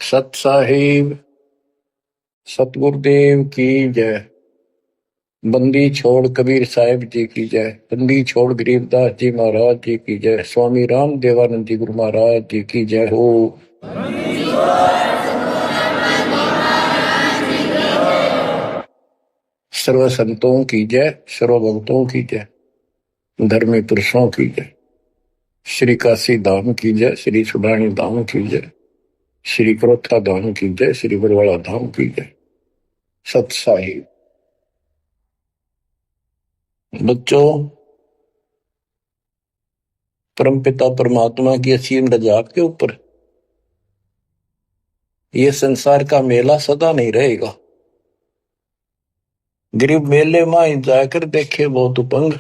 सत साहिब सतगुरुदेव की जय। बंदी छोड़ कबीर साहिब जी की जय। बंदी छोड़ गरीबदास जी महाराज जी की जय। स्वामी राम देवानंद जी गुरु महाराज जी की जय हो। सर्व संतों की जय, सर्व भक्तों की जय, धर्मी पुरुषों की जय। श्री काशी धाम की जय, श्री सुडानी धाम की जय, श्री क्रोथा धाम की जय, श्री बरवाड़ा धाम की जय। सत साहिब बच्चों, परमपिता परमात्मा की असीम रजा के ऊपर ये संसार का मेला सदा नहीं रहेगा। गरीब मेले में जाकर देखे बहुत उपंग,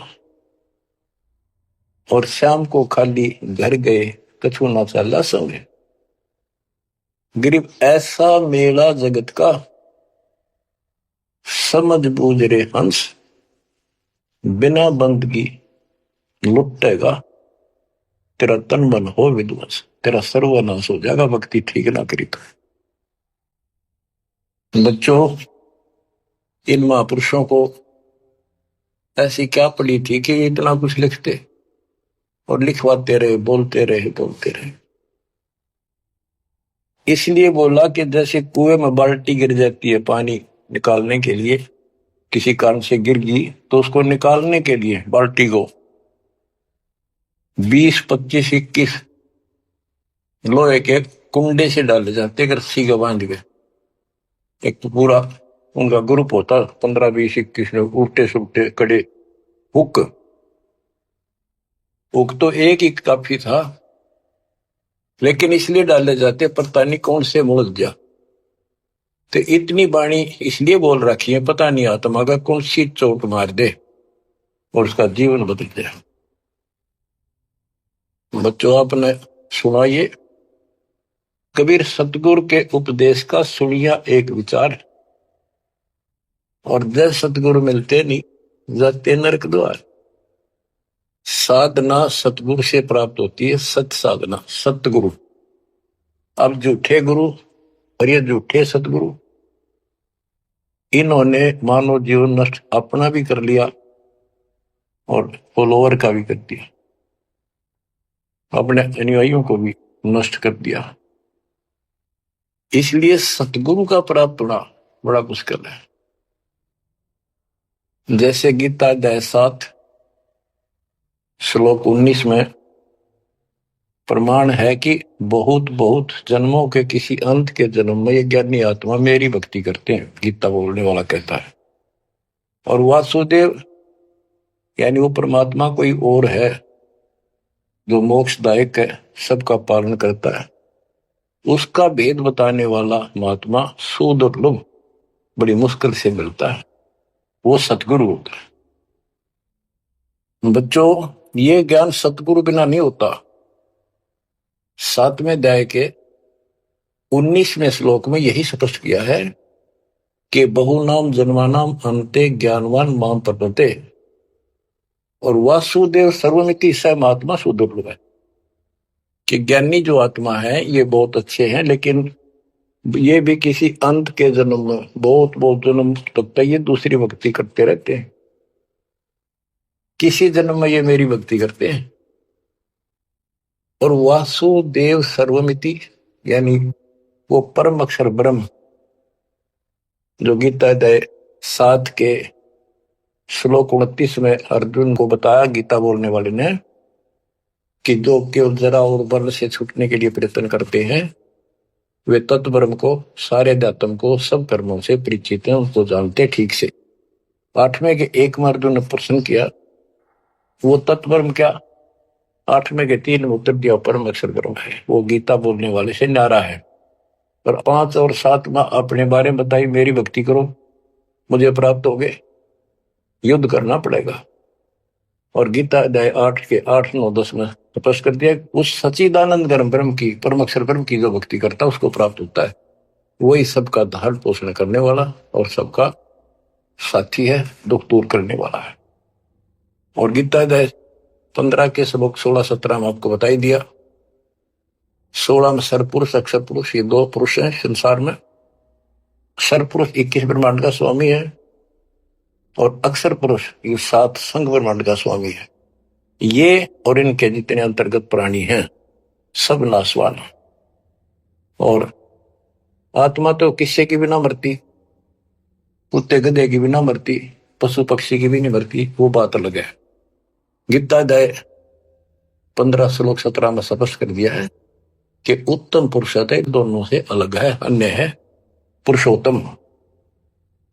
और शाम को खाली घर गए कछु ना चला संगे। गरीब ऐसा मेला जगत का, समझ बूझ रे हंस, बिना बंदगी लुटेगा तेरा तन मन हो विध्वंस, तेरा सर्वनाश हो जाएगा भक्ति ठीक ना करी तो। बच्चों, इन महापुरुषों को ऐसी क्या पड़ी थी कि इतना कुछ लिखते और लिखवाते रहे, बोलते रहे बोलते रहे। इसलिए बोला कि जैसे कुएं में बाल्टी गिर जाती है पानी निकालने के लिए, किसी कारण से गिर गई तो उसको निकालने के लिए बाल्टी को 20, 25, 21 लोहे के कुंडे से डाले जाते रस्सी के बांध के। एक तो पूरा उनका ग्रुप होता 15, 20, 21 लोग, उल्टे सुलटे कड़े हुक तो एक ही काफी था, लेकिन इसलिए डाले जाते पता नहीं कौन से मोल जा। तो इतनी बाणी इसलिए बोल रखी है, पता नहीं आत्मा का कौन सी चोट मार दे और उसका जीवन बदल जाए। बच्चों, आपने सुनाइए कबीर सतगुरु के उपदेश का सुनिया एक विचार, और जय सतगुरु मिलते नहीं जाते नरक द्वार। साधना सतगुरु से प्राप्त होती है, सत साधना सतगुरु। अब झूठे गुरु और ये झूठे सतगुरु, इन्होंने मानव जीवन नष्ट अपना भी कर लिया और फॉलोअर का भी कर दिया, अपने अनुयायियों को भी नष्ट कर दिया। इसलिए सतगुरु का प्राप्त होना बड़ा मुश्किल है। जैसे गीता अध्याय 7 श्लोक 19 में प्रमाण है कि बहुत बहुत जन्मों के किसी अंत के जन्म में ये ज्ञानी आत्मा मेरी भक्ति करते हैं, गीता बोलने वाला कहता है। और वासुदेव यानी वो परमात्मा कोई और है जो मोक्षदायक है, सबका पालन करता है, उसका भेद बताने वाला महात्मा सुदुर्लभ बड़ी मुश्किल से मिलता है, वो सतगुरु होता है। बच्चों, ये ज्ञान सतगुरु बिना नहीं होता। 7वें अध्याय के 19वें श्लोक में यही स्पष्ट किया है कि बहुनाम जन्मानाम अंते ज्ञानवान माम प्रपते, और वासुदेव सर्वमिति स महात्मा सुदुर्लभ है कि ज्ञानी जो आत्मा है ये बहुत अच्छे हैं, लेकिन ये भी किसी अंत के जन्म में बहुत बहुत जन्म तक ये दूसरी भक्ति करते रहते हैं, किसी जन्म में ये मेरी भक्ति करते हैं। और वासुदेव सर्वमिति यानी वो परम अक्षर ब्रह्म, जो गीता अध्याय 7 के श्लोक 29 में अर्जुन को बताया गीता बोलने वाले ने कि जो केवल जरा और बल से छूटने के लिए प्रयत्न करते हैं वे तत्ब्रह्म को, सारे अध्यात्म को, सब कर्मों से परिचित हैं, उनको जानते ठीक से। 8वें के 1 में अर्जुन ने प्रश्न किया वो तत्ब्रह्म क्या? 8वें के 3 में उत्तर दिया परम अक्षर ब्रह्म है, वो गीता बोलने वाले से न्यारा है। और 5 और 7 में अपने बारे में बताई, मेरी भक्ति करो मुझे प्राप्त हो गए, युद्ध करना पड़ेगा। और गीता अध्याय 8 के 8, 9, 10 में स्पष्ट कर दिया उस सच्चिदानंद ब्रह्म की, परम अक्षर ब्रह्म की जो भक्ति करता है उसको प्राप्त होता है। वही सबका धारण पोषण करने वाला और सबका साथी है, दुख दूर करने वाला है। और गीता अध्याय 15 के श्लोक 16, 17 में आपको बताई दिया 16 में सरपुरुष अक्षर पुरुष, ये दो पुरुष हैं संसार में। सरपुरुष 21 ब्रह्मांड का स्वामी है और अक्षर पुरुष ये 7 संघ ब्रह्मांड का स्वामी है। ये और इनके जितने अंतर्गत प्राणी हैं सब नाशवान। और आत्मा तो किससे की भी ना मरती, कुत्ते गधे की भी ना मरती, पशु पक्षी की भी नहीं मरती, वो बात अलग है। गीता अध्याय 15 श्लोक 17 में स्पष्ट कर दिया है कि उत्तम पुरुषोत्तम दोनों से अलग है, अन्य है पुरुषोत्तम।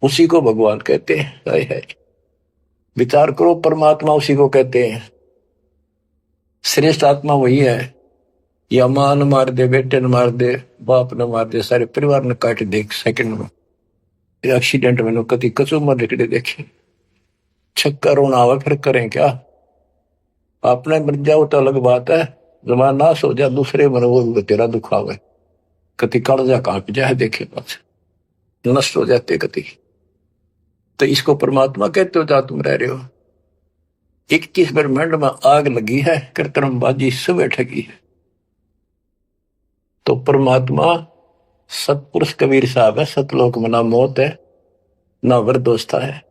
उसी को भगवान कहते हैं। है विचार करो, परमात्मा उसी को कहते हैं। श्रेष्ठ आत्मा वही है। या मां न मार दे, बेटे न मार दे, बाप न मार दे, सारे परिवार ने काट दे सेकंड में, एक्सीडेंट में कति कचू मर निकले देखे, छक्का रोना आवे फिर करें क्या। आपने मर जाओ तो अलग बात है, जमान नाश हो जाए दूसरे मन वो तेरा दुख आवे, कति कालजा कांप जाए देखे पास नष्ट हो जाते कति। तो इसको परमात्मा कहते हो जहां तुम रह रहे हो। 21 ब्रह्मांड में आग लगी है, कृत्रिमबाजी सुबह ठगी है। तो परमात्मा सतपुरुष कबीर साहब है। सतलोक में ना मौत है, ना वृद्धावस्था है,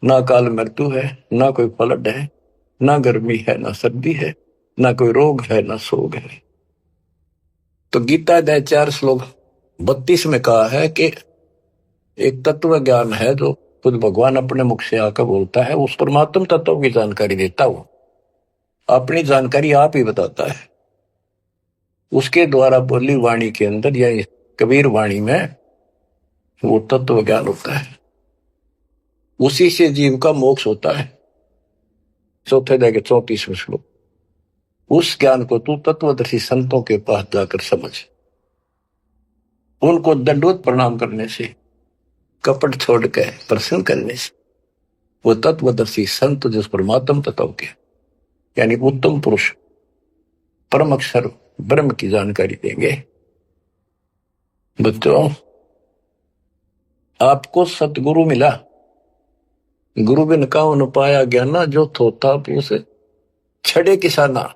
ना काल मृत्यु है, ना कोई फ्लड है, ना गर्मी है, ना सर्दी है, ना कोई रोग है, ना शोक है। तो गीता अध्याय 4 श्लोक 32 में कहा है कि एक तत्व ज्ञान है जो खुद भगवान अपने मुख से आकर बोलता है, उस परमात्म तत्व की जानकारी देता हो, अपनी जानकारी आप ही बताता है। उसके द्वारा बोली वाणी के अंदर या कबीर वाणी में वो तत्व ज्ञान होता है। उसी से जीव का मोक्ष होता है। चौथे अध्याय के 34वें श्लोक। उस ज्ञान को तू तत्वदर्शी संतों के पास जाकर समझ, उनको दंडवत प्रणाम करने से, कपट छोड़ के प्रसन्न करने से वो तत्वदर्शी संत जिस परमात्म तत्व के यानी उत्तम पुरुष परम अक्षर ब्रह्म की जानकारी देंगे। बच्चों, आपको सतगुरु मिला, गुरु बिन काहू न पाया ज्ञाना, जो थोथा पूस छड़े किसाना,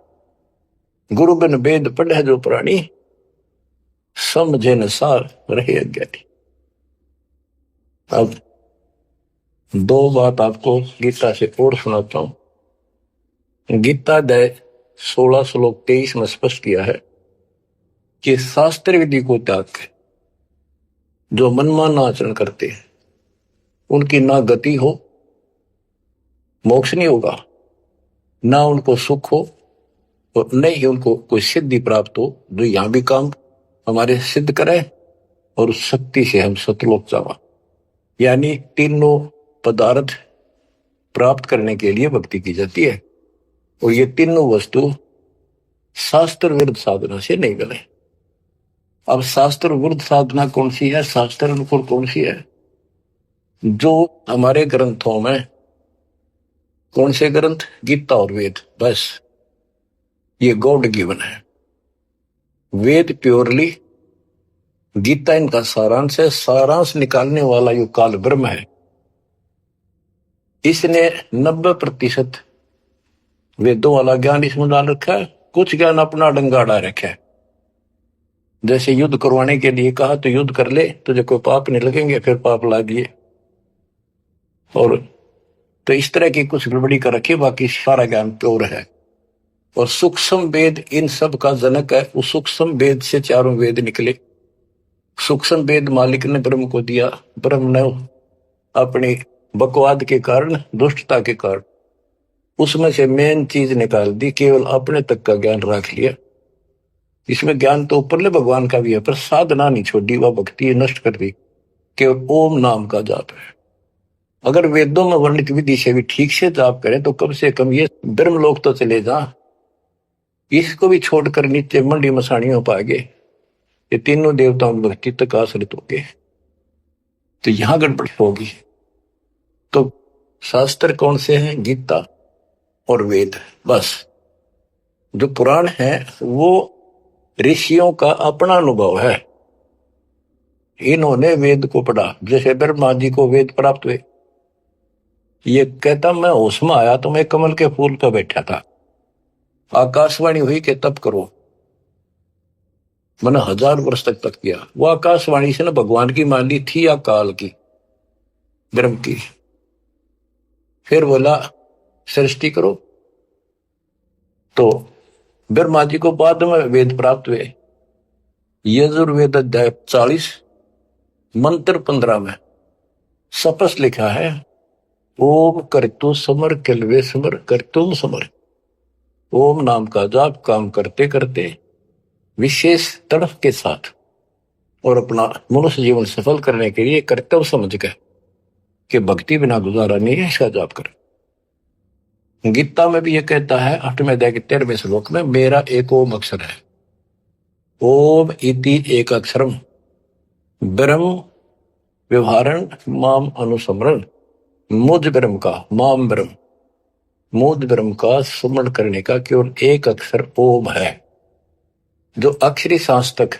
गुरु बिन वेद पढ़े जो प्राणी, समझे न सार रहे अज्ञानी। अब दो बात आपको गीता से और सुनाता हूं। गीता अध्याय 16 श्लोक 23 में स्पष्ट किया है कि शास्त्र विधि को त्याग के जो मनमाना आचरण करते हैं उनकी ना गति हो, मोक्ष नहीं होगा, ना उनको सुख हो और न ही उनको कोई सिद्धि प्राप्त हो जो यहां भी काम हमारे सिद्ध करे और उस शक्ति से हम सतलोक जावा। यानी तीनों पदार्थ प्राप्त करने के लिए भक्ति की जाती है और ये तीनों वस्तु शास्त्र विरुद्ध साधना से नहीं मिले। अब शास्त्र विरुद्ध साधना कौन सी है, शास्त्र अनुकूल कौन सी है? जो हमारे ग्रंथों में, कौन से ग्रंथ? गीता और वेद, बस ये गॉड गिवन है। वेद प्योरली, गीता इनका सारांश है। सारांश निकालने वाला यो काल ब्रह्म है। इसने 90% वेदों वाला ज्ञान इसमें डाल रखा है, कुछ ज्ञान अपना डंगाड़ा रखा है। जैसे युद्ध करवाने के लिए कहा तो युद्ध कर ले, तुझे कोई पाप नहीं लगेंगे, फिर पाप ला दिए। और तो इस तरह की कुछ गड़बड़ी कर रखी, बाकी सारा ज्ञान प्योर है। और सूक्ष्म वेद इन सब का जनक है। उस सूक्ष्म वेद से चारों वेद निकले। सूक्ष्म वेद मालिक ने ब्रह्म को दिया, ब्रह्म ने अपनी बकवाद के कारण, दुष्टता के कारण उसमें से मेन चीज निकाल दी, केवल अपने तक का ज्ञान रख लिया। इसमें ज्ञान तो ऊपरले भगवान का भी है, पर साधना नहीं छोड़ी, वह भक्ति नष्ट कर दी। केवल ओम नाम का जाप है। अगर वेदों में वर्णित विधि से भी ठीक से जाप करें तो कम से कम ये ब्रह्म लोक तो चले जा। इसको भी छोड़कर नीचे मंडी मसाणियों पाएंगे, ये तीनों देवताओं में भक्ति तक आश्रित होंगे, तो यहां गड़बड़ होगी। तो शास्त्र कौन से हैं? गीता और वेद। बस जो पुराण है वो ऋषियों का अपना अनुभव है। इन्होंने वेद को पढ़ा, जैसे ब्रह्मा जी को वेद प्राप्त हुए। ये कहता मैं होश में आया तो मैं कमल के फूल पर बैठा था, आकाशवाणी हुई कि तप करो। मैंने 1000 वर्ष तक किया। वो आकाशवाणी से ना भगवान की मान ली थी या काल की, ब्रह्म की। फिर बोला सृष्टि करो। तो ब्रह्मा जी को बाद में वेद प्राप्त हुए। यजुर्वेद अध्याय 40 मंत्र 15 में स्पष्ट लिखा है, ओम करतु समर किलवे समर करतुम समर। ओम नाम का जाप काम करते करते विशेष तड़फ के साथ और अपना मनुष्य जीवन सफल करने के लिए कर्तव्य समझ गए कि भक्ति बिना गुजारा नहीं है, इसका जाप करें। गीता में भी यह कहता है 8वें अध्याय के 13वें श्लोक में, मेरा एक ओम अक्षर है, ओम इति एक अक्षरम ब्रह्म व्यवहारण माम अनुसमरण। मुझ ब्रह्म का, माम ब्रह्म, मुझ ब्रह्म का सुमरण करने का केवल एक अक्षर ओम है, जो अक्षरी सांस तक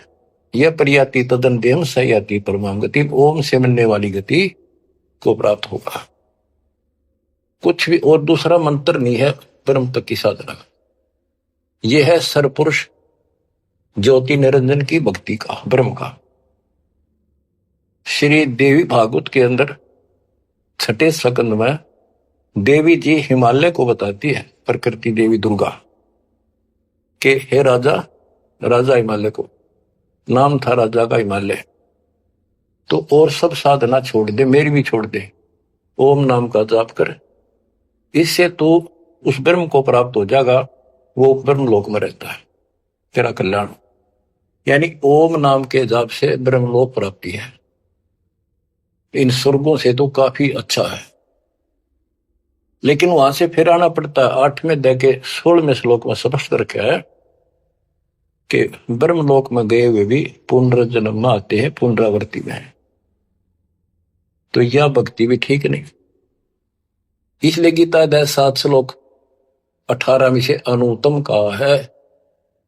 यह प्रयाति तदन देम सयाति परमाम गति, ओम से मिलने वाली गति को प्राप्त होगा। कुछ भी और दूसरा मंत्र नहीं है ब्रह्म तक की साधना। यह है सरपुरुष ज्योति निरंजन की भक्ति का, ब्रह्म का। श्री देवी भागवत के अंदर 6ठे स्कंद में देवी जी हिमालय को बताती है, प्रकृति देवी दुर्गा के, हे राजा, राजा हिमालय को नाम था राजा का हिमालय, तो और सब साधना छोड़ दे, मेरी भी छोड़ दे, ओम नाम का जाप कर, इससे तो उस ब्रह्म को प्राप्त हो जाएगा, वो ब्रह्म लोक में रहता है, तेरा कल्याण। यानी ओम नाम के जाप से ब्रह्मलोक प्राप्ति है, इन स्वर्गों से तो काफी अच्छा है। लेकिन वहां से फिर आना पड़ता है। 8वें अध्याय के 16वें श्लोक में स्पष्ट करके है कि ब्रह्मलोक में गए हुए भी पुनर्जन्म में आते हैं, पुनरावृत्ति में है। तो यह भक्ति भी ठीक नहीं। इसलिए गीता अध्याय 7 श्लोक 18 में से अनुत्तम कहा है,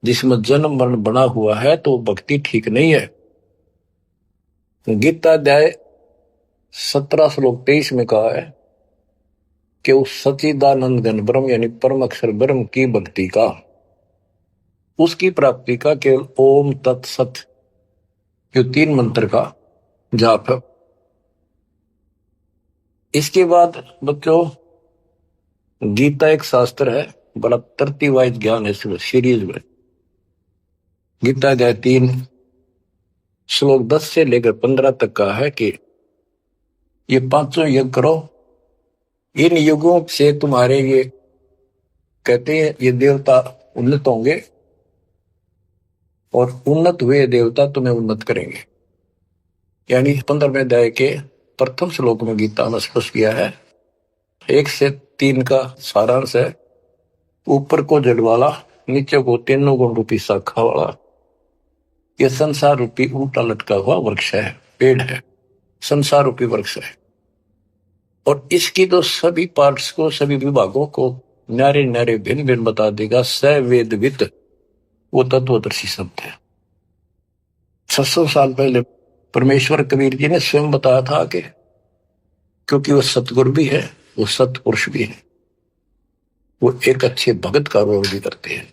जिसमें जन्म मरण बना हुआ है तो भक्ति ठीक नहीं है। गीता अध्याय 17 श्लोक 23 में कहा है कि उस सच्चिदानंद घन ब्रह्म यानी परम अक्षर ब्रह्म की भक्ति का, उसकी प्राप्ति का केवल ओम तत्सत जो 3 मंत्र का जाप है। इसके बाद बच्चों गीता एक शास्त्र है, बड़ा तरतीवाइज ज्ञान है सीरीज में। गीता अध्याय 3 श्लोक 10 से लेकर 15 तक का है कि ये 5 यज्ञ करो, इन युगों से तुम्हारे ये कहते हैं ये देवता उन्नत होंगे और उन्नत हुए देवता तुम्हें उन्नत करेंगे। यानी 15वें अध्याय के प्रथम श्लोक में गीता में स्पष्ट किया है, 1 से 3 का सारांश है, ऊपर को जड़ वाला, नीचे को 3 गुण रूपी शाखा वाला, यह संसार रूपी उल्टा लटका हुआ वृक्ष है, पेड़ है, संसार रूपी वृक्ष है। और इसकी तो सभी पार्ट्स को, सभी विभागों को न्यारे न्यारे भिन्न भिन्न बता देगा सवेदवित वो तत्वदर्शी शब्द है। 600 साल पहले परमेश्वर कबीर जी ने स्वयं बताया था कि क्योंकि वो सतगुरु भी है, वो सतपुरुष भी है, वो एक अच्छे भगत का रोल भी करते हैं।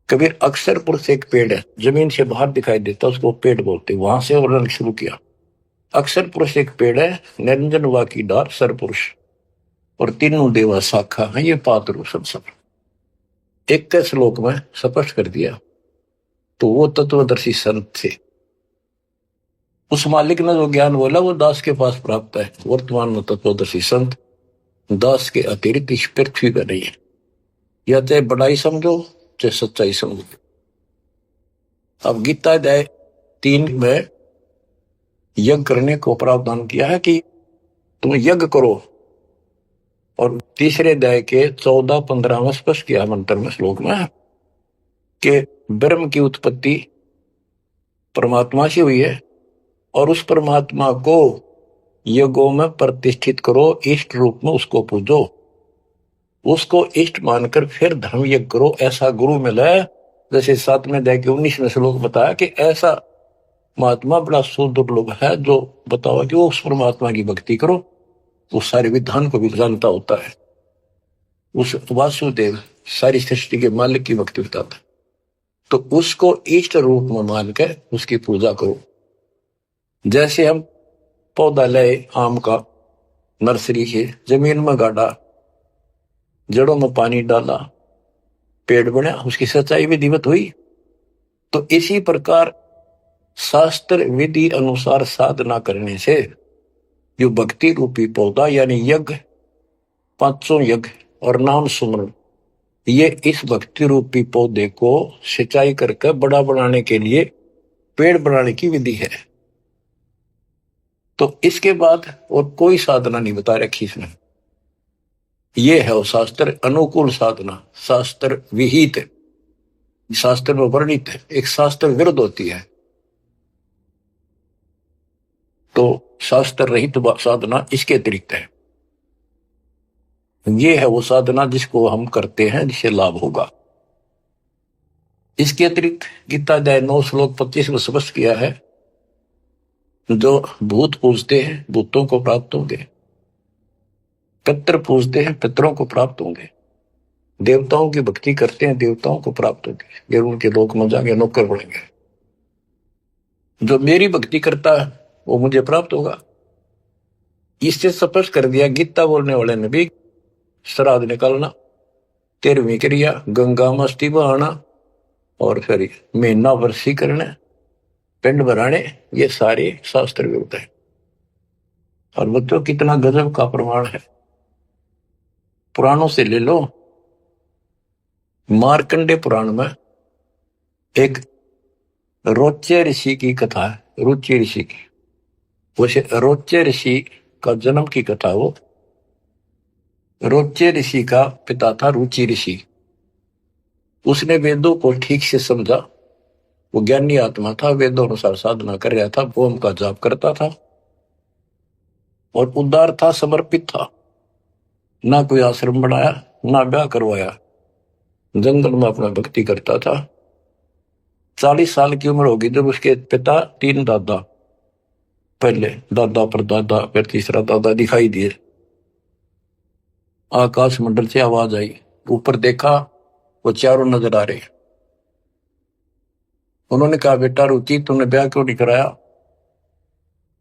कबीर अक्षर पुरुष एक पेड़ है, जमीन से बाहर दिखाई देता, उसको पेड़ बोलते, वहां से वर्णन शुरू किया। अक्षर पुरुष एक पेड़ है, निरंजन वा की डार सरपुरुष, और 3 देवा शाखा है, ये पात्र सब 21 श्लोक में स्पष्ट कर दिया। तो वो तत्वदर्शी संत थे, उस मालिक ने जो ज्ञान बोला वो दास के पास प्राप्त है। वर्तमान में तत्वदर्शी संत दास के अतिरिक्त इस पृथ्वी पर नहीं है, या चाहे बड़ाई समझो चाहे सच्चाई समझो। अब गीता अध्याय 3 में यज्ञ करने को प्रावधान किया है कि तुम यज्ञ करो, और 3रे अध्याय के 14-15 में स्पष्ट किया मंत्र में श्लोक में कि ब्रह्म की उत्पत्ति परमात्मा से हुई है, और उस परमात्मा को यज्ञों में प्रतिष्ठित करो, इष्ट रूप में उसको पूजो, उसको इष्ट मानकर फिर धर्म यज्ञ करो। ऐसा गुरु मिला है, जैसे 7वें अध्याय के 19वें श्लोक बताया कि ऐसा महात्मा बड़ा सुदुर्लभ है जो बताओ कि वो उस परमात्मा की भक्ति करो, वो सारे विधान को भी जानता होता है, उस वासुदेव सारी सृष्टि के मालिक की भक्ति बताता है। तो उसको इष्ट रूप में मान के उसकी पूजा करो। जैसे हम पौधा लाए आम का नर्सरी से, जमीन में गाड़ा, जड़ों में पानी डाला, पेड़ बना, उसकी सच्चाई विधिवत हुई। तो इसी प्रकार शास्त्र विधि अनुसार साधना करने से जो भक्ति रूपी पौधा यानी यज्ञ, पांचों यज्ञ और नाम सुमरण, ये इस भक्ति रूपी पौधे को सिंचाई करके बड़ा बनाने के लिए पेड़ बनाने की विधि है। तो इसके बाद और कोई साधना नहीं बता रखी इसमें। ये है वो शास्त्र अनुकूल साधना, शास्त्र विहित, शास्त्र में वर्णित है। एक शास्त्र विरुद्ध होती है, तो शास्त्र रहित साधना इसके अतिरिक्त है। ये है वो साधना जिसको हम करते हैं, जिससे लाभ होगा। इसके अतिरिक्त गीता अध्याय 9 श्लोक 25 में स्पष्ट किया है, जो भूत पूजते हैं भूतों को प्राप्त होंगे, पितर पूजते हैं पितरों को प्राप्त होंगे, देवताओं की भक्ति करते हैं देवताओं को प्राप्त होंगे, जरूर उनके लोक में जाएंगे, नौकर बनेंगे। जो मेरी भक्ति करता है वो मुझे प्राप्त होगा। इससे स्पष्ट कर दिया गीता बोलने वाले ने भी, श्राद्ध निकालना, 13वीं क्रिया गंगा में अस्थि बहाना, और फिर महीना वर्षी करना, पिंड भराने, ये सारे शास्त्र विरुद्ध है। और बच्चों कितना गजब का प्रमाण है, पुराणों से ले लो। मार्कंडे पुराण में एक रोच्य ऋषि की कथा है, रुचि ऋषि की। वैसे रोच्य ऋषि का जन्म की कथा वो। रोच्य ऋषि का पिता था रुचि ऋषि। उसने वेदों को ठीक से समझा, वो ज्ञानी आत्मा था, वेदों अनुसार साधना कर रहा था, ओम का जाप करता था और उदार था, समर्पित था। ना कोई आश्रम बनाया, ना ब्याह करवाया, जंगल में अपना भक्ति करता था। 40 साल की उम्र होगी जब उसके पिता 3 दादा, पहले दादा परदादा फिर तीसरा दादा दिखाई दिए। आकाश मंडल से आवाज आई, ऊपर देखा, वो चारों नजर आ रहे। उन्होंने कहा, बेटा रुचि तुमने ब्याह क्यों नहीं कराया?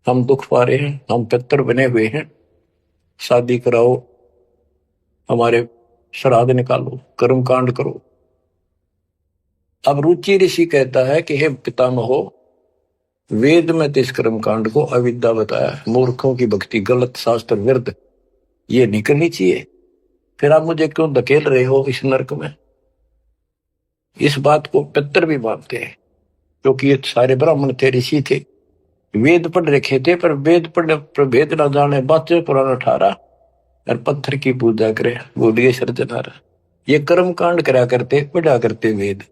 हम दुख पा रहे हैं, हम पितर बने हुए हैं, शादी कराओ, हमारे श्राद्ध निकालो, कर्म कांड करो। अब रुचि ऋषि कहता है कि हे पितामहो, वेद में तो इस कर्म कांड को अविद्या बताया, मूर्खों की भक्ति, गलत, शास्त्र विरुद्ध, ये नहीं करनी चाहिए। फिर आप मुझे क्यों धकेल रहे हो इस नरक में? इस बात को पितर भी मानते हैं, क्योंकि ये सारे ब्राह्मण थे, ऋषि थे, वेद पढ़ रखे थे, पर वेद पढ़ने पर भेद ना जाने, बातें पुराना ठारा और पत्थर की पूजा करे, बोलिए सर्जनारा। ये कर्म कांड करा करते, पढ़ा करते वेद।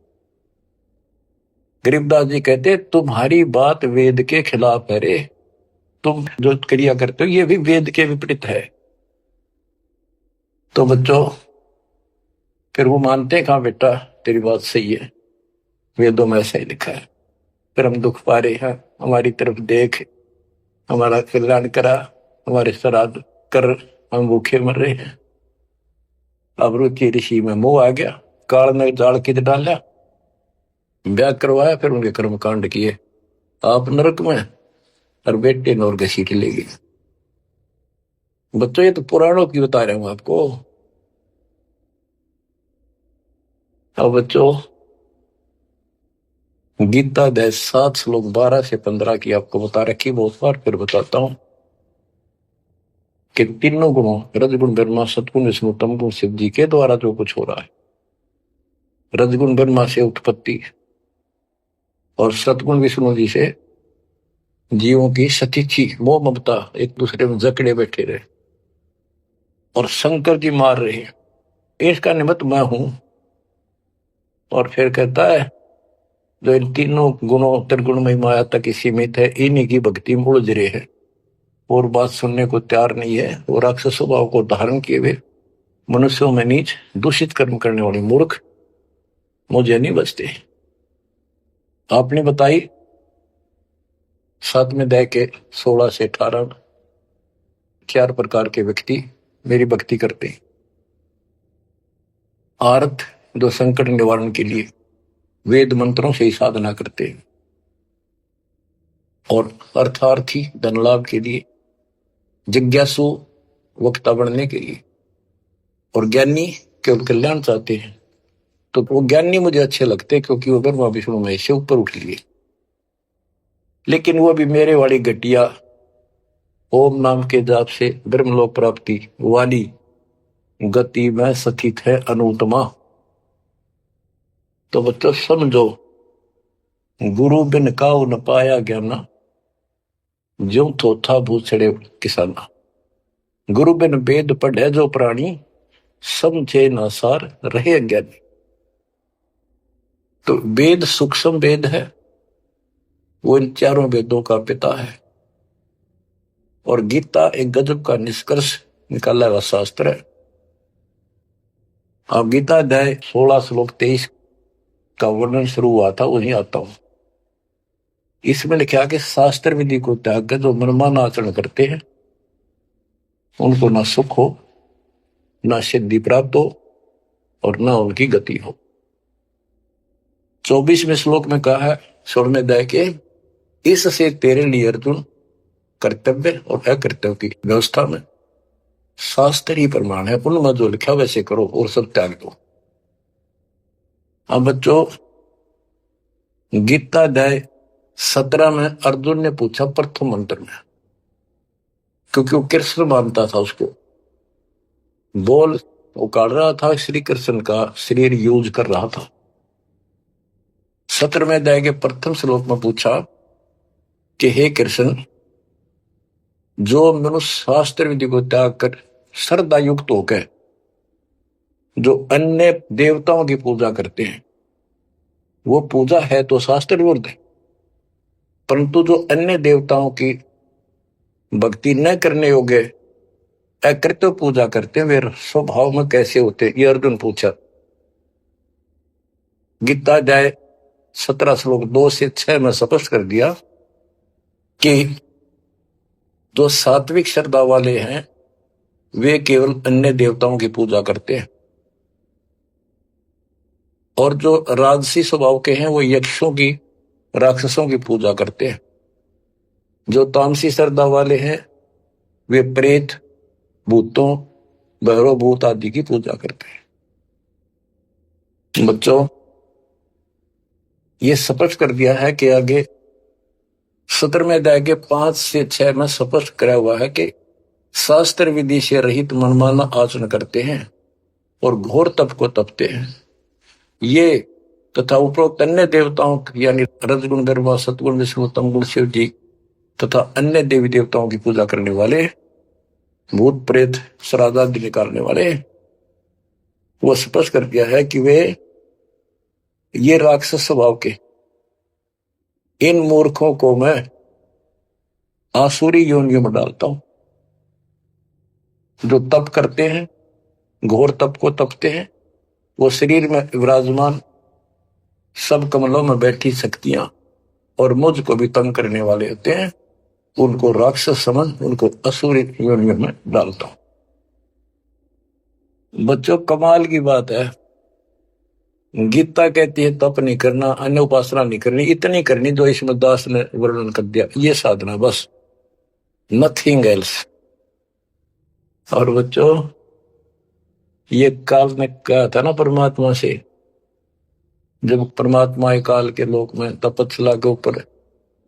गरीबदास जी कहते, तुम्हारी बात वेद के खिलाफ है रे, तुम जो क्रिया करते हो ये भी वेद के विपरीत है। तो बच्चों फिर वो मानते हैं, कहा बेटा तेरी बात सही है, वेदों में ऐसा ही लिखा है, फिर हम दुख पा रहे हैं, हमारी तरफ देख, हमारा कल्याण करा, हमारे श्राद्ध कर, हम भूखे मर रहे हैं। अब रुचि ऋषि में मोह आ गया, काल ने जाल खींच डाला, ब्याह करवाया, फिर उनके कर्म कांड किए, आप नरक में और बेटे नौर घसीट ले गए। बच्चों ये तो पुराणों की बता रहा हूं आपको। अब बच्चों गीता अध्याय 7 श्लोक 12 से 15 की आपको बता रखी बहुत बार, फिर बताता हूं कि तीनों गुणों, रजगुण ब्रह्मा, सतगुण विष्णु, तमगुण शिव जी के द्वारा जो कुछ हो रहा है। रजगुण ब्रह्मा से उत्पत्ति और सतगुण विष्णु जी से जीवों की सतीथी, मोह ममता, एक दूसरे में जकड़े बैठे रहे, और शंकर जी मार रहे हैं, इसका निमित्त मैं हूं। और फिर कहता है, जो इन तीनों गुणों त्रिगुणमय माया तक सीमित है, इन्हीं की भक्ति में उलझ रहे हैं और बात सुनने को तैयार नहीं है, और राक्षस स्वभाव को धारण किए हुए मनुष्यों में नीच दूषित कर्म करने वाले मूर्ख मुझे नहीं बचते। आपने बताई 7वें अध्याय के 16 से 18 4 प्रकार के व्यक्ति मेरी भक्ति करते हैं। आर्त, जो संकट निवारण के लिए, वेद मंत्रों से ही साधना करते हैं और अर्थार्थी धन लाभ के लिए, जिज्ञासु वक्ता बनने के लिए, और ज्ञानी केवल कल्याण चाहते हैं। तो वो ज्ञानी मुझे अच्छे लगते क्योंकि वो ब्रह्मा विष्णु महेश से ऊपर उठ लिए। लेकिन वो भी मेरे वाली घटिया ओम नाम के जाप से ब्रह्मलोक प्राप्ति वाली गति में स्थित है अनुत्तमा। तो बच्चों समझो, गुरु बिन काऊ न पाया ज्ञाना, ज्यों थोथा भूसड़े किसाना। गुरु बिन वेद पढ़े जो प्राणी, समझे न सार रहे अज्ञानी। तो वेद सूक्ष्म वेद है, वो इन चारों वेदों का पिता है। और गीता एक गजब का निष्कर्ष निकाला हुआ शास्त्र है। अब गीता अध्याय 16 श्लोक 23 का वर्णन शुरू हुआ था, वहीं आता हूं। इसमें लिखा कि शास्त्र विधि को त्याग कर जो मनमाना आचरण करते हैं उनको ना सुख हो, ना सिद्धि प्राप्त हो और ना उनकी गति हो। 24वें श्लोक में कहा है 16वें अध्याय के, इससे तेरे लिए अर्जुन कर्तव्य और अकर्तव्य की व्यवस्था में शास्त्र ही प्रमाण है, उनमें जो लिखा वैसे करो और सब त्याग दो। अब बच्चों, गीता अध्याय 17 में अर्जुन ने पूछा प्रथम मंत्र में, क्योंकि वो कृष्ण मानता था उसको, बोल वो काट रहा था, श्री कृष्ण का शरीर यूज कर रहा था। 17वें अध्याय के प्रथम श्लोक में पूछा कि हे कृष्ण, जो मनुष्य शास्त्र विधि को त्याग कर श्रद्धा युक्त होकर जो अन्य देवताओं की पूजा करते हैं, वो पूजा है तो शास्त्र विरुद्ध है। परंतु जो अन्य देवताओं की भक्ति न करने योग्य अकृत्य पूजा करते हैं, वे स्वभाव में कैसे होते, ये अर्जुन पूछा। गीता अध्याय 17 श्लोक 2 से 6 में स्पष्ट कर दिया कि जो सात्विक श्रद्धा वाले हैं वे केवल अन्य देवताओं की पूजा करते हैं, और जो राजसी स्वभाव के हैं वो यक्षों की, राक्षसों की पूजा करते हैं। जो तामसी श्रद्धा वाले हैं वे प्रेत, भूतों, भैरव भूत आदि की पूजा करते हैं। बच्चों, ये स्पष्ट कर दिया है कि आगे 17वें अध्याय के 5 से 6 में स्पष्ट करा हुआ है कि शास्त्र विधि से रहित मनमाना आचरण करते हैं और घोर तप को तपते हैं, ये तथा उपरोक्त अन्य देवताओं यानी रजगुण, ब्रह्मा, सतगुण, विष्णु, तमगुण, शिव जी तथा अन्य देवी देवताओं की पूजा करने वाले, भूत प्रेत श्राद्ध आदि निकालने वाले, वो स्पष्ट कर दिया है कि वे ये राक्षस स्वभाव के इन मूर्खों को मैं आसुरी योनियों में डालता हूं। जो तप करते हैं, घोर तप को तपते हैं, वो शरीर में विराजमान सब कमलों में बैठी शक्तियां और मुझको भी तंग करने वाले होते हैं, उनको राक्षस समझ उनको असुरी योनियों में डालता हूं। बच्चों, कमाल की बात है, गीता कहती है तप नहीं करना, अन्य उपासना नहीं करनी, इतनी करनी जो इसमें दास ने वर्णन कर दिया, ये साधना बस, नथिंग एल्स। और बच्चों, ये काल ने कहा था ना परमात्मा से, जब परमात्मा काल के लोक में तपस्या के ऊपर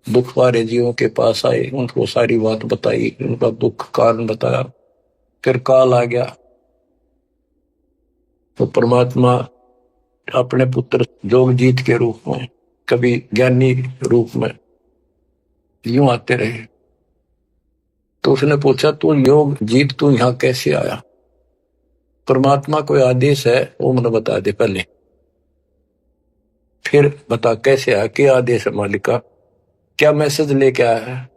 दुख वाले जीवों के पास आए, उनको सारी बात बताई, उनका दुख कारण बताया, फिर काल आ गया तो परमात्मा अपने पुत्र जोगजीत के रूप में, कभी ज्ञानी रूप में यूं आते रहे। तो उसने पूछा, तू योग जीत, तू यहां कैसे आया? परमात्मा कोई आदेश है वो मुझे बता दे पहले, फिर बता कैसे आया, क्या आदेश है मालिक का, क्या मैसेज लेके आया है?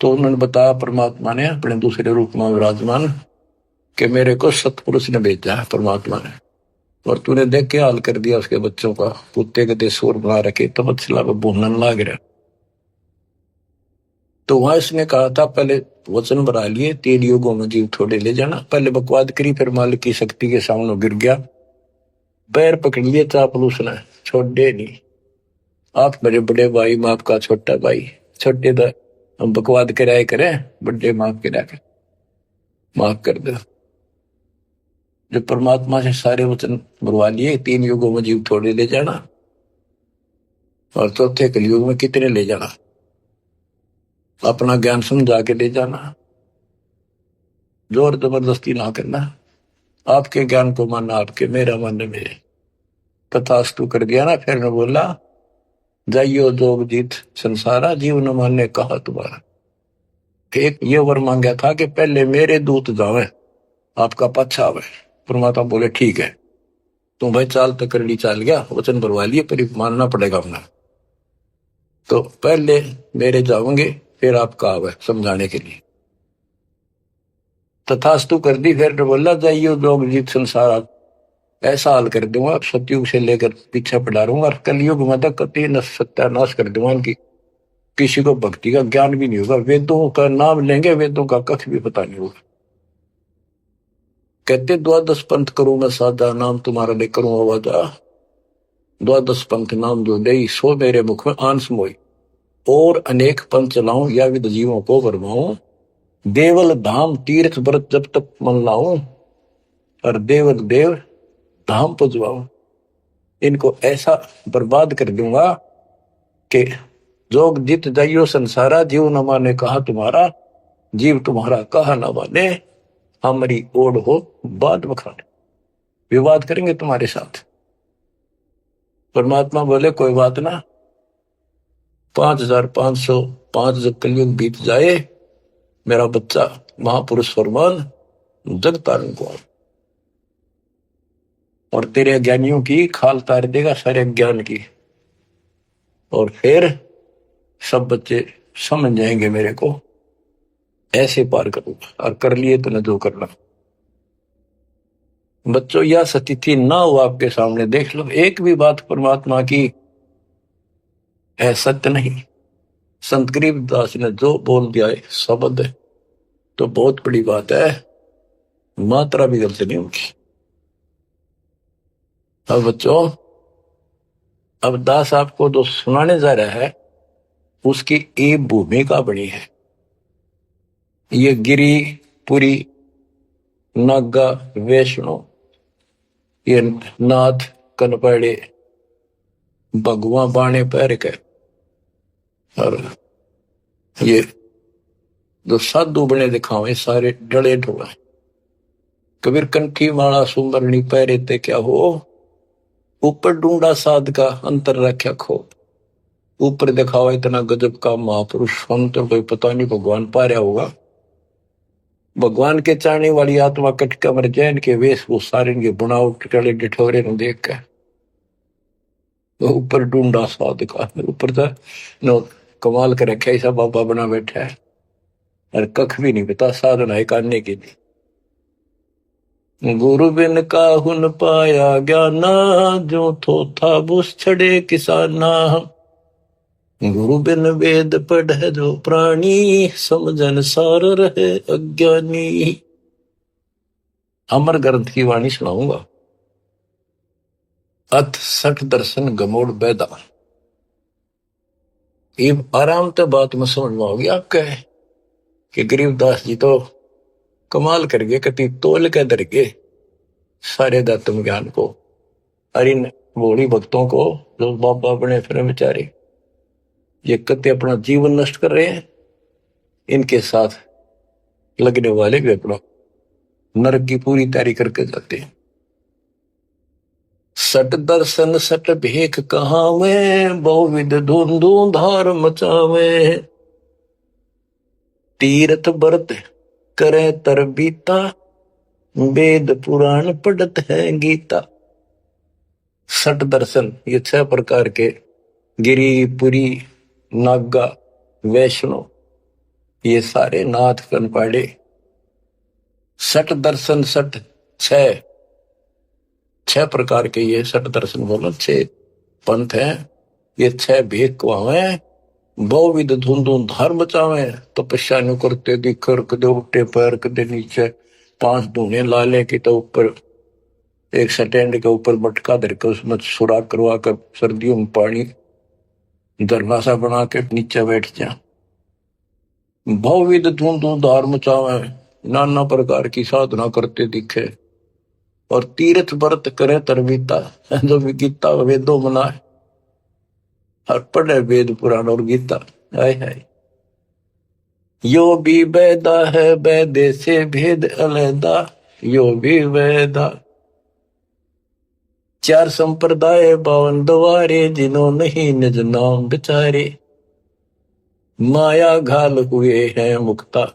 तो उन्होंने बताया परमात्मा ने अपने दूसरे रूप में विराजमान कि मेरे को सतपुरुष ने भेजा है परमात्मा ने, और तूने देख के हाल कर दिया उसके बच्चों का, कुत्ते के शोर बना रखे, तपस्या में भूनन लाग रहा। तो वहां इसने कहा था पहले वचन बना लिए, 3 युगों में जीव थोड़े ले जाना, पहले बकवाद करी, फिर मालिक की शक्ति के सामने गिर गया, पैर पकड़ लिए चापलूस ने, छोड़े नहीं। आप मेरे बड़े भाई, मैं आपका छोटा भाई, छोटे तो हम बकवाद कराए करें, बड़े माफ करा कर, माफ कर दो। जो परमात्मा से सारे वचन बुलवा लिए, 3 युगों में जीव थोड़े ले जाना, और चौथे कलयुग में कितने ले जाना, अपना ज्ञान समझा के ले जाना, जोर जबरदस्ती ना करना। आपके ज्ञान को मानना आपके, मेरा मानना मेरे। तथास्तु कर दिया ना। फिर ने बोला, जाइयो जोग जीत संसारा, जीव न माने कहा तुम्हारा। एक ये वर मांगा था कि पहले मेरे दूत जावे, आपका पाछा आवे। परमात्मा बोले ठीक है, तुम भाई चाल तो कर ली, चाल गया, वचन भरवा लिए, पर मानना पड़ेगा अपना। तो पहले मेरे जाओगे, फिर आपका आवे समझाने के लिए। तथास्तु कर दी। फिर बोला, जाइयो जोग जीत संसारा, ऐसा हाल कर दूंगा सतयुग से लेकर पीछे पड़ा रहूंगा, और कलयुग में तक कति सत्यानाश कर दूंगा इनकी। किसी को भक्ति का ज्ञान भी नहीं होगा, वेदों का नाम लेंगे, वेदों का कख भी पता नहीं होगा। कहते द्वादश पंथ करूं मैं साधा, नाम तुम्हारा ले करूं आवाजा। द्वादश पंथ नाम जो दे, सो मेरे मुख में आंस मोई। और अनेक पंथ चलाऊं, या विद जीवों को भरमाऊं। देवल धाम तीर्थ व्रत जब तक मन लाऊं, और देवल देव धाम पुजवाऊं। इनको ऐसा बर्बाद कर दूंगा कि जोग जित जाइयो संसारा, जीव न माने कहा तुम्हारा। जीव तुम्हारा कहा न माने, हमारी ओढ़ हो बात बखाने। विवाद करेंगे तुम्हारे साथ। परमात्मा बोले कोई बात ना, 5505 जब कलयुग बीत जाए, मेरा बच्चा महापुरुष फरमान जग तारण को, और तेरे ज्ञानियों की खाल तार देगा, सारे ज्ञान की। और फिर सब बच्चे समझ जाएंगे मेरे को, ऐसे पार करूंगा। और कर लिए तूने जो करना। बच्चों, यह स्थिति ना हो आपके सामने, देख लो, एक भी बात परमात्मा की है सत्य नहीं। संत गरीबदास ने जो बोल दिया है शब्द है, तो बहुत बड़ी बात है, मात्रा भी गलत नहीं उनकी। अब बच्चों, अब दास आपको जो सुनाने जा रहा है, उसकी एक भूमिका बनी है। ये गिरी पुरी नागा वैष्णो, ये नाथ कनपड़े भगवा बाणे पैर के, और ये जो साधु बने दिखावे सारे डले ढोए। कबीर कंठी माला सुमरनी पैरे ते क्या हो, ऊपर ढूंढा साध का अंतर रख्या खो। ऊपर दिखावा इतना गजब का महापुरुष, हम तो कोई पता नहीं भगवान पा रहा होगा। भगवान के चाहने वाली आत्मा कटका मर जाए, इनके वेश वो सारे इनके बुनावट टले डिठोरे न देख के, तो ऊपर ढूंढा साध का, ऊपर तो नो कमाल कर रखे, ऐसा बाबा बना बैठा है, और कख भी नहीं पता साधना है करने के लिए। गुरु बिन काहुन पाया ज्ञाना, जो थो था बुस छड़े किसाना। गुरु बिन वेद पढ़े जो प्राणी, समझन सार रहे अज्ञानी। अमर ग्रंथ की वाणी सुनाऊंगा। अथ सठ दर्शन गमोड़ बैदा। ये आराम तो बात में समझ में होगी आपके, कि गरीबदास जी तो कमाल कर गए, कति तोल के दर गए सारे दातम ज्ञान को, और इन भोली भक्तों को जो बाबा बने फिर बेचारे ये कति अपना जीवन नष्ट कर रहे हैं, इनके साथ लगने वाले भी अपना नरक की पूरी तैयारी करके जाते हैं। सट दर्शन सट भेख कहावे, बहुविध धुंधु धार मचावे। तीर्थ व्रत करे तर बीता, वेद पुराण पढ़त है गीता। सट दर्शन, ये 6 प्रकार के, गिरी पुरी नागा वैष्णो, ये सारे नाथ कनपाड़े। सट दर्शन, सट 6 प्रकार के, ये सट दर्शन बोलो 6 पंथ हैं। ये 6 भेद को हमें बहुविध धुंधु धर्म चावे। तपस्या नु करते दिखर, कदे उल्टे पैर कदे नीचे, 5 धूने लाले की तो ऊपर एक स्टैंड के ऊपर मटका धर के उसमें सुराख करवा कर सर्दियों में पानी धरना सा बना के नीचे बैठ जा। बहुविध धूम धार मचावे, नाना प्रकार की साधना करते दिखे और तीर्थ व्रत करे तरबीता, जो भी गीता वेदों मनाए और पढ़े वेद पुराण और गीता। हाय हाय, यो भी वेदा है वेदे से भेद अलैदा, यो भी वेदा। चार संप्रदाय 52 द्वारे, जिन्हों नहीं निज नाम बिचारे। माया घाल हुए हैं मुक्ता,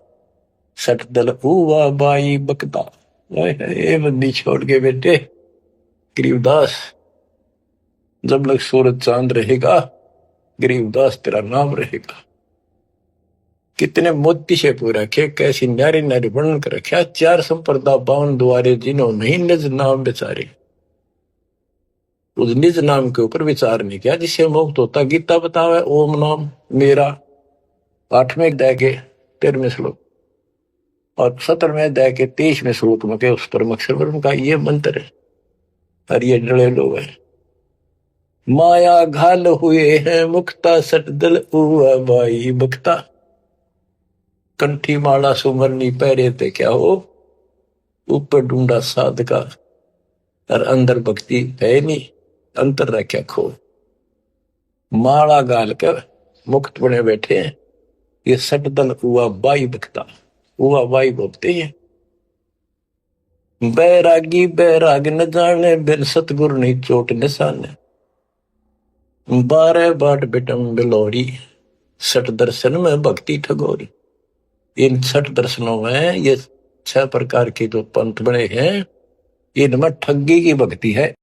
सठ दल हुआ बाई बकता। ये बंदी छोड़ के बेटे गरीबदास, जब लग सूरज चांद रहेगा गरीबदास तेरा नाम रहेगा। कितने मोती से पूरा रखे, कैसी नारी नारी वर्णन कर रखा। चार संप्रदाय 52 द्वारे, जिन्हों नहीं निज नाम बिचारे। उस निज नाम के ऊपर विचार नहीं किया जिससे मुक्त होता। गीता बतावे ओम नाम मेरा 8वें अध्याय के 13वें श्लोक और 17वें अध्याय के 23वें श्लोक में के उस परम अक्षर ब्रह्म का ये मंत्र है। और ये डले लोग हैं, माया घाल हुए हैं मुक्ता, सट दल हुआ बाई बक्ता। कंठी माला सुमरनी पहरे थे क्या हो, ऊपर ढूंढा साध का और अंदर भक्ति है नहीं, अंतर रखा खो। माला गाल कर मुक्त बने बैठे हैं, ये सट दल हुआ बाई बकता, हुआ बाई बोलते हैं। बैरागी बैराग न जाने, बिन सतगुरु नहीं चोट निशाने। 12 बाट बिटम बिलोरी, सठ दर्शन में भक्ति ठगोरी। इन 6 दर्शनों में ये 6 प्रकार के जो पंथ बने हैं, इनमें ठगी की भक्ति है।